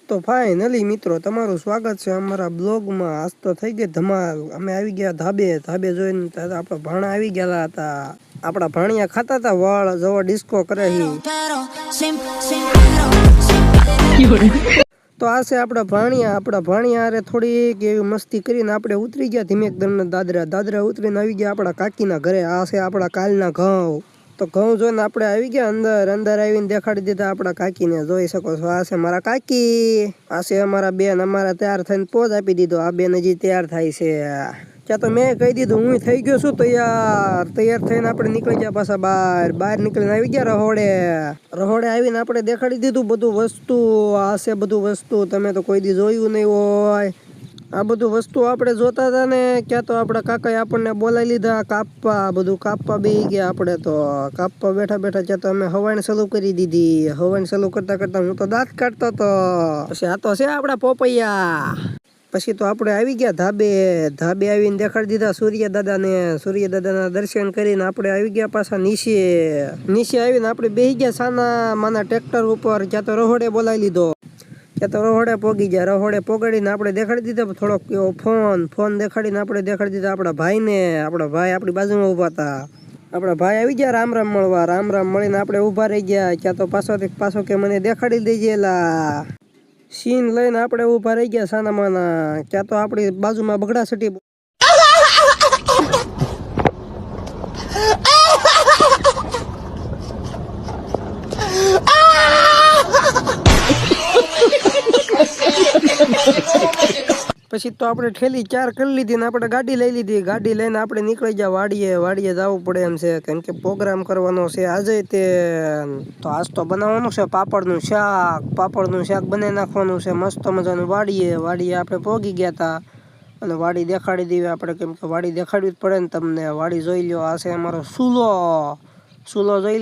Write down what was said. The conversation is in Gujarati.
તો ફાઇનલી મિત્રો તમારું સ્વાગત છે અમારા બ્લોગમાં। આજ તો થઈ ગઈ ધમાલ। અમે આવી ગયા ધાબે જોઈને આપણા ભાણા આવી ગયા હતા। આપણા ભાણિયા ખાતા હતા વાળ જવો ડિસ્કો કરે તો આ છે આપણા ભાણિયા અરે થોડીક એવી મસ્તી કરીને આપણે ઉતરી ગયા ધીમે દાદરા ઉતરીને આવી ગયા આપણા કાકીના ઘરે। આ છે આપણા કાલના ઘઉં। તો ઘઉં જોઈને આપણે આવી ગયા અંદર આવીને દેખાડી દીધા આપણા કાકીને। જોઈ શકો છો આ છે મારા કાકી, આ છે અમારા બેન। અમારા તૈયાર થઈને પોઝ આપી દીધો। આ બેન હજી તૈયાર થાય છે। ત્યાં તો મેં કહી દીધું હું થઈ ગયો છું તૈયાર થઈને આપણે નીકળી ગયા પાછા બહાર નીકળીને આવી ગયા રહોડે આવીને આપણે દેખાડી દીધું બધું વસ્તુ। આ છે બધું વસ્તુ, તમે તો કોઈ દી જોયું નહીં હોય। આ બધું વસ્તુ આપણે જોતા હતા ને ક્યાં તો આપણા કાકાએ આપણને બોલાવી લીધા કાપવા। બધું કાપવા બેસી ગયા આપણે તો કાપવા બેઠા ત્યાં તો અમે હવાણ ચાલુ કરી દીધી। હવાણ ચાલુ કરતા હું તો દાંત કાઢતો હતો। પછી આ તો છે આપણા પોપૈયા। પછી તો આપણે આવી ગયા ધાબે આવીને દેખાડી દીધા સૂર્ય દાદાના દર્શન કરીને આપણે આવી ગયા પાછા નીચે આવીને આપણે બેસી ગયા સાના માના ટ્રેક્ટર ઉપર। ત્યાં તો રહોડે બોલાવી લીધો। ત્યાં તો રહોડે પોગી ગયા। રહોડે પોગાડીને આપણે દેખાડી દીધા થોડોક ફોન દેખાડીને આપણે દેખાડી દીધા આપણા ભાઈને। આપણા ભાઈ આપણી બાજુમાં ઊભા હતા। આપણા ભાઈ આવી ગયા રામ મળવા। રામ મળીને આપણે ઊભા રહી ગયા। ત્યાં તો પાછો કે મને દેખાડી દેજે એલા સીન લઈને આપણે ઊભા રહી ગયા સાના માના। ત્યાં તો આપણી બાજુમાં બગડા સટી પછી તો આપણે ઠેલી 4 કરી લીધી ને આપણે ગાડી લઈ લીધી। ગાડી લઈને આપણે નીકળી ગયા વાડીએ જવું પડે એમ છે કેમ કે પ્રોગ્રામ કરવાનો છે આજે તે। તો આજ તો બનાવવાનું છે પાપડનું શાક બનાવી નાખવાનું છે મસ્ત મજાનું। વાડીએ આપણે પોગી ગયા હતા અને વાડી દેખાડી દેવી આપણે કેમ કે વાડી દેખાડવી જ પડે ને તમને। વાડી જોઈ લો, આ છે અમારો ચૂલો જોઈ